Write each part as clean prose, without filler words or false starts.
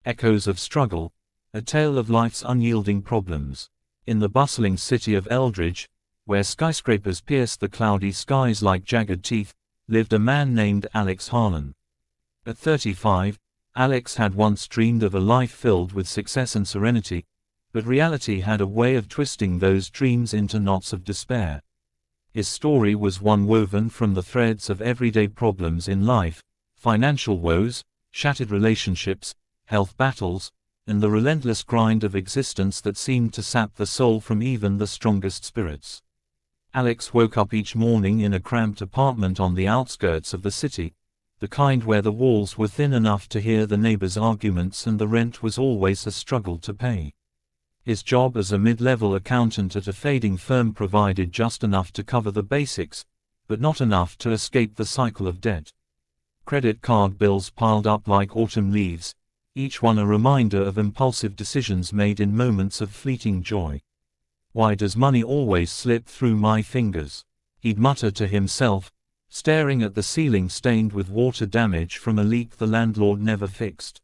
Echoes of Struggle, a tale of life's unyielding problems. In the bustling city of Eldridge, where skyscrapers pierced the cloudy skies like jagged teeth, lived a man named Alex Harlan. At 35, Alex had once dreamed of a life filled with success and serenity, but reality had a way of twisting those dreams into knots of despair. His story was one woven from the threads of everyday problems in life: financial woes, shattered relationships, health battles, and the relentless grind of existence that seemed to sap the soul from even the strongest spirits. Alex woke up each morning in a cramped apartment on the outskirts of the city, the kind where the walls were thin enough to hear the neighbors' arguments and the rent was always a struggle to pay. His job as a mid-level accountant at a fading firm provided just enough to cover the basics, but not enough to escape the cycle of debt. Credit card bills piled up like autumn leaves, each one a reminder of impulsive decisions made in moments of fleeting joy. "Why does money always slip through my fingers?" he'd mutter to himself, staring at the ceiling stained with water damage from a leak the landlord never fixed.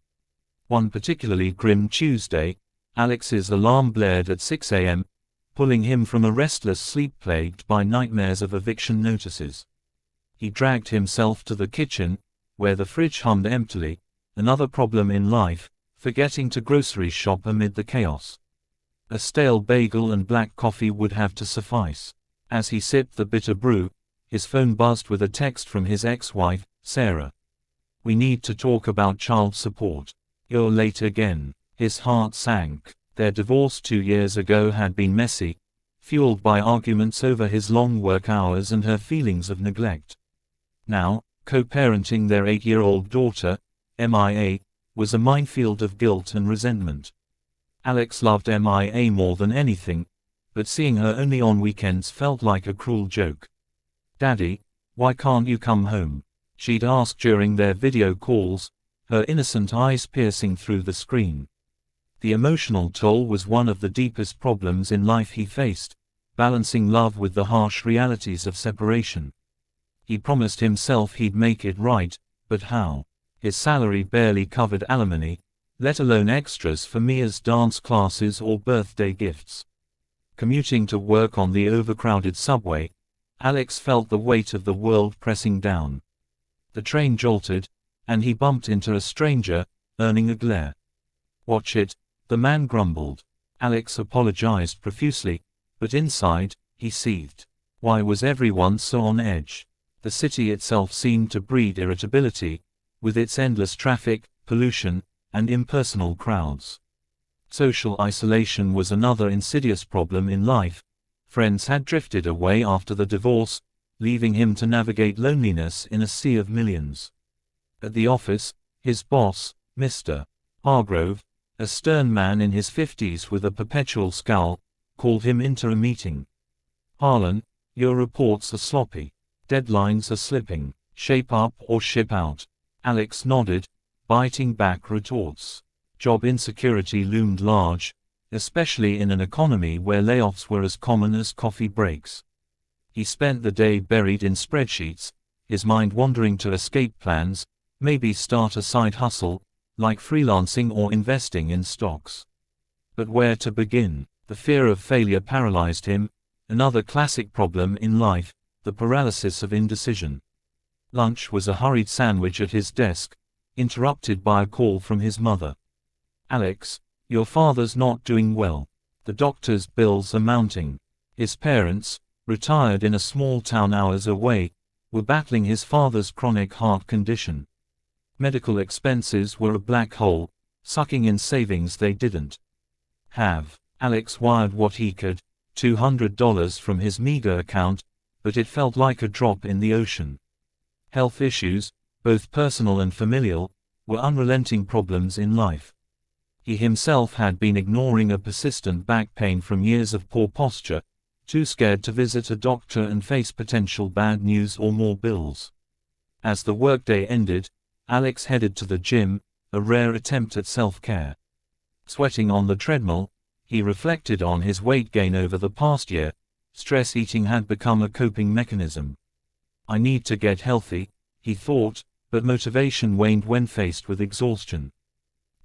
One particularly grim Tuesday, Alex's alarm blared at 6 a.m., pulling him from a restless sleep plagued by nightmares of eviction notices. He dragged himself to the kitchen, where the fridge hummed emptily, another problem in life, forgetting to grocery shop amid the chaos. A stale bagel and black coffee would have to suffice. As he sipped the bitter brew, his phone buzzed with a text from his ex-wife, Sarah. "We need to talk about child support. You're late again." His heart sank. Their divorce 2 years ago had been messy, fueled by arguments over his long work hours and her feelings of neglect. Now, co-parenting their 8-year-old daughter, MIA, was a minefield of guilt and resentment. Alex loved MIA more than anything, but seeing her only on weekends felt like a cruel joke. "Daddy, why can't you come home?" she'd ask during their video calls, her innocent eyes piercing through the screen. The emotional toll was one of the deepest problems in life he faced, balancing love with the harsh realities of separation. He promised himself he'd make it right, but how? His salary barely covered alimony, let alone extras for Mia's dance classes or birthday gifts. Commuting to work on the overcrowded subway, Alex felt the weight of the world pressing down. The train jolted, and he bumped into a stranger, earning a glare. "Watch it," the man grumbled. Alex apologized profusely, but inside, he seethed. Why was everyone so on edge? The city itself seemed to breed irritability, with its endless traffic, pollution, and impersonal crowds. Social isolation was another insidious problem in life. Friends had drifted away after the divorce, leaving him to navigate loneliness in a sea of millions. At the office, his boss, Mr. Hargrove, a stern man in his 50s with a perpetual scowl, called him into a meeting. "Harlan, your reports are sloppy. Deadlines are slipping. Shape up or ship out." Alex nodded, biting back retorts. Job insecurity loomed large, especially in an economy where layoffs were as common as coffee breaks. He spent the day buried in spreadsheets, his mind wandering to escape plans, maybe start a side hustle, like freelancing or investing in stocks. But where to begin? The fear of failure paralyzed him, another classic problem in life, the paralysis of indecision. Lunch was a hurried sandwich at his desk, interrupted by a call from his mother. "Alex, your father's not doing well. The doctor's bills are mounting." His parents, retired in a small town hours away, were battling his father's chronic heart condition. Medical expenses were a black hole, sucking in savings they didn't have. Alex wired what he could, $200 from his meager account, but it felt like a drop in the ocean. Health issues, both personal and familial, were unrelenting problems in life. He himself had been ignoring a persistent back pain from years of poor posture, too scared to visit a doctor and face potential bad news or more bills. As the workday ended, Alex headed to the gym, a rare attempt at self-care. Sweating on the treadmill, he reflected on his weight gain over the past year. Stress eating had become a coping mechanism. "I need to get healthy," he thought, but motivation waned when faced with exhaustion.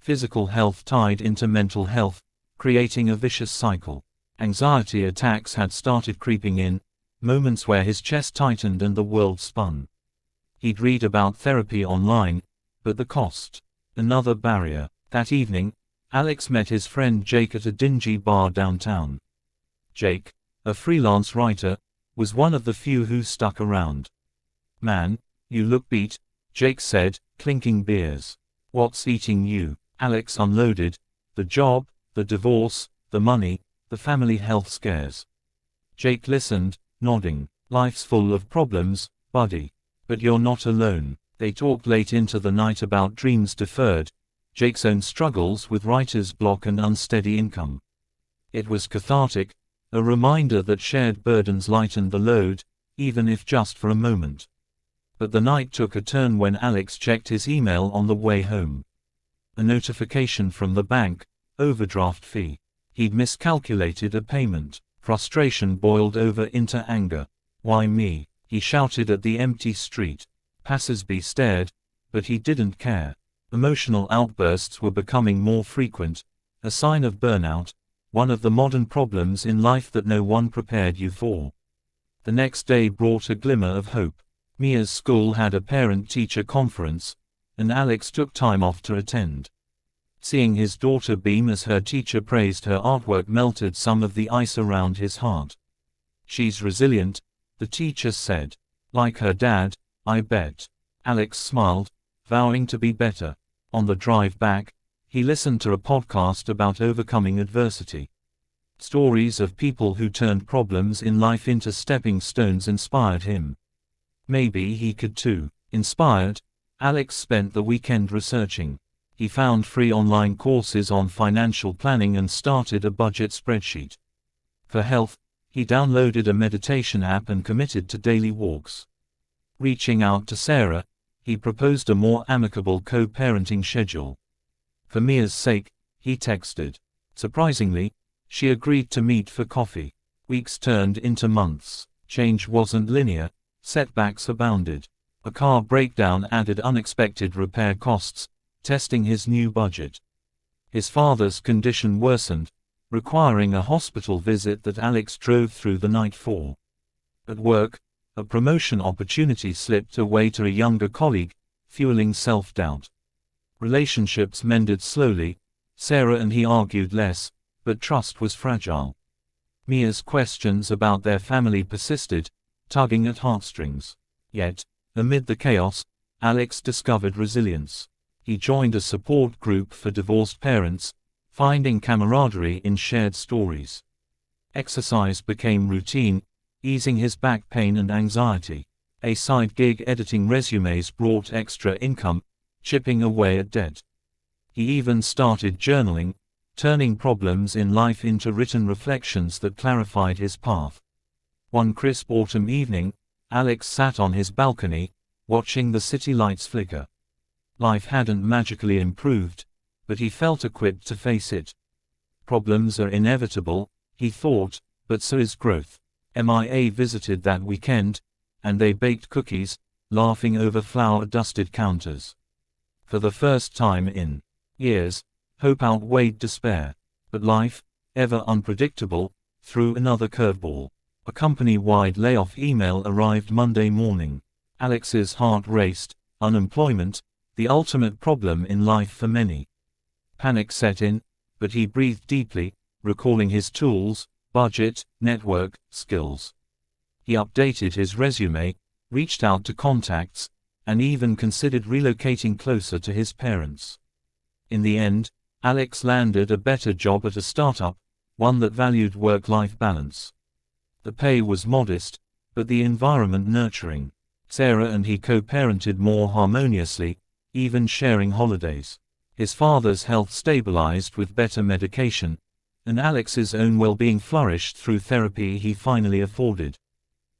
Physical health tied into mental health, creating a vicious cycle. Anxiety attacks had started creeping in, moments where his chest tightened and the world spun. He'd read about therapy online, but the cost. Another barrier. That evening, Alex met his friend Jake at a dingy bar downtown. Jake, a freelance writer, was one of the few who stuck around. "Man, you look beat," Jake said, clinking beers. "What's eating you?" Alex unloaded. "The job, the divorce, the money, the family health scares." Jake listened, nodding. "Life's full of problems, buddy. But you're not alone." They talked late into the night about dreams deferred, Jake's own struggles with writer's block and unsteady income. It was cathartic, a reminder that shared burdens lightened the load, even if just for a moment. But the night took a turn when Alex checked his email on the way home. A notification from the bank, overdraft fee. He'd miscalculated a payment. Frustration boiled over into anger. "Why me?" he shouted at the empty street. Passersby stared, but he didn't care. Emotional outbursts were becoming more frequent, a sign of burnout, one of the modern problems in life that no one prepared you for. The next day brought a glimmer of hope. Mia's school had a parent-teacher conference, and Alex took time off to attend. Seeing his daughter beam as her teacher praised her artwork melted some of the ice around his heart. "She's resilient," the teacher said. "Like her dad, I bet." Alex smiled, vowing to be better. On the drive back, he listened to a podcast about overcoming adversity. Stories of people who turned problems in life into stepping stones inspired him. Maybe he could too. Inspired, Alex spent the weekend researching. He found free online courses on financial planning and started a budget spreadsheet. For health, he downloaded a meditation app and committed to daily walks. Reaching out to Sarah, he proposed a more amicable co-parenting schedule. For Mia's sake, he texted. Surprisingly, she agreed to meet for coffee. Weeks turned into months. Change wasn't linear, setbacks abounded. A car breakdown added unexpected repair costs, testing his new budget. His father's condition worsened, requiring a hospital visit that Alex drove through the night for. At work, a promotion opportunity slipped away to a younger colleague, fueling self-doubt. Relationships mended slowly, Sarah and he argued less, but trust was fragile. Mia's questions about their family persisted, tugging at heartstrings. Yet, amid the chaos, Alex discovered resilience. He joined a support group for divorced parents, finding camaraderie in shared stories. Exercise became routine, easing his back pain and anxiety. A side gig editing resumes brought extra income, chipping away at debt. He even started journaling, turning problems in life into written reflections that clarified his path. One crisp autumn evening, Alex sat on his balcony, watching the city lights flicker. Life hadn't magically improved, but he felt equipped to face it. Problems are inevitable, he thought, but so is growth. MIA visited that weekend, and they baked cookies, laughing over flour-dusted counters. For the first time in years, hope outweighed despair. But life, ever unpredictable, threw another curveball. A company-wide layoff email arrived Monday morning. Alex's heart raced. Unemployment, the ultimate problem in life for many. Panic set in, but he breathed deeply, recalling his tools, budget, network, skills. He updated his resume, reached out to contacts, and even considered relocating closer to his parents. In the end, Alex landed a better job at a startup, one that valued work-life balance. The pay was modest, but the environment nurturing. Sarah and he co-parented more harmoniously, even sharing holidays. His father's health stabilized with better medication, and Alex's own well-being flourished through therapy he finally afforded.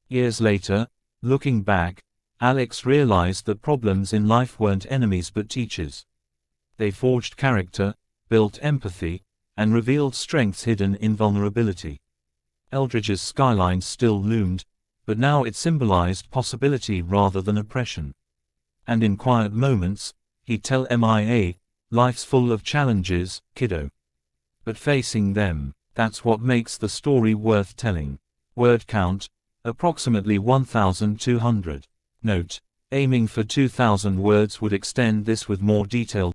Years later, looking back, Alex realized that problems in life weren't enemies but teachers. They forged character, built empathy, and revealed strengths hidden in vulnerability. Eldridge's skyline still loomed, but now it symbolized possibility rather than oppression. And in quiet moments, he'd tell MIA, Life's full of challenges, kiddo. But facing them, that's what makes the story worth telling. Word count, approximately 1,200. Note: aiming for 2,000 words would extend this with more detailed